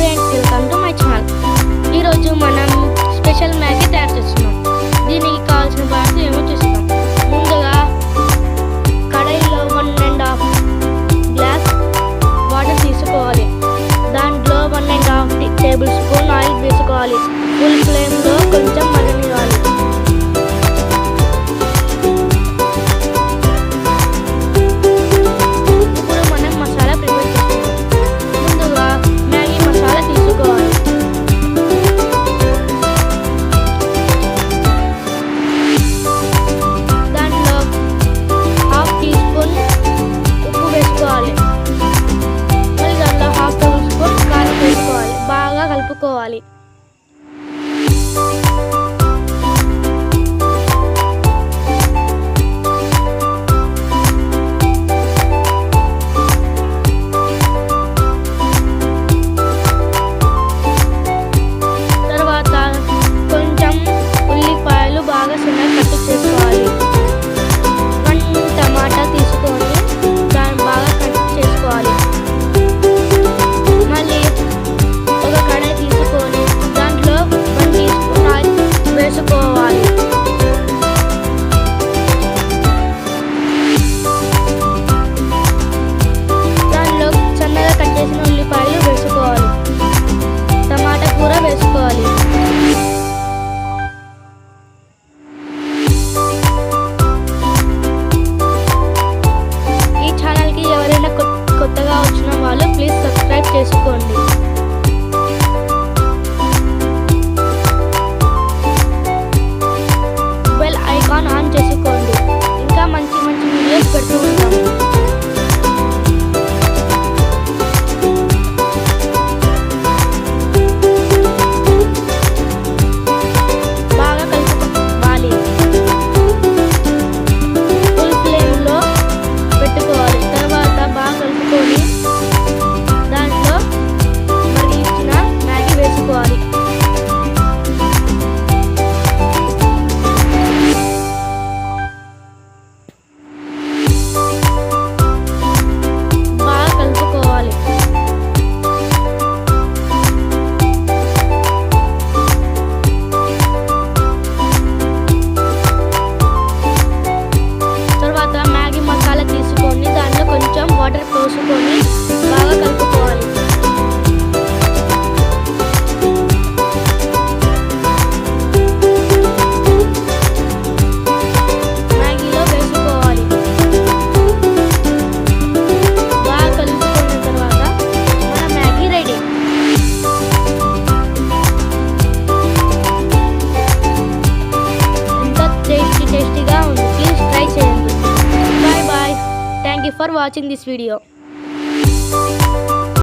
Friends, welcome to my channel. ఈరోజు మనం special Maggi తయారు చేస్తున్నాం. దీనికి కావాల్సిన పదార్థాలు ఏమో చూస్తాం. ముందుగా కడాయిలో 1.5 గ్లాస్ వాటర్ తీసుకోవాలి. దాంట్లో 1.5 టేబుల్ స్పూన్ ఆయిల్ వేసుకోవాలి. ఫుల్ ఫ్లేమ్లో కొంచెం మగ్గనివ్వాలి. కలుపుకోవాలి. తర్వాత కొంచెం ఉల్లిపాయలు బాగా చిన్నగా కట్ చేసుకోవాలి. 1 టమాటా తీసుకొని దాన్ని బాగా కట్ చేసుకోవాలి. మళ్ళీ ఒక కడాయి తీసుకొని దాంట్లో 1 టీ స్పూన్ ఆయిల్ వేసుకోవాలి. దానిలో సన్నగా కట్ చేసిన ఉల్లిపాయలు వేసుకోవాలి. టమాటా కూర వేసుకోవాలి. ఈ ఛానల్కి ఎవరైనా కొత్తగా వచ్చిన వాళ్ళు ప్లీజ్ సబ్స్క్రైబ్ చేసుకోండి. బెల్ ఐకాన్ ఆన్ చేసుకోండి. ఇంకా మంచి మంచి వీడియోస్ పెడుతూ ఉంటాము. బాగా కలుపుకోవాలి. ఫుల్ ఫ్లేమ్లో పెట్టుకోవాలి. తర్వాత బాగా కలుపుకొని దాంట్లో మరిగించిన మ్యాగీ వేసుకోవాలి. బాగా కలుపుకోవాలి. తర్వాత మ్యాగీ మసాలా తీసుకొని దాంట్లో కొంచెం వాటర్ పోసుకొని బాగా కలుపుకోవాలి. మ్యాగీలో వేసుకోవాలి. బాగా కలుపుకున్న తర్వాత మన మ్యాగీ రెడీ. ఎంత టేస్టీగా ఉంది. ప్లీజ్ ట్రై చేయండి. Bye bye. Thank you for watching this video.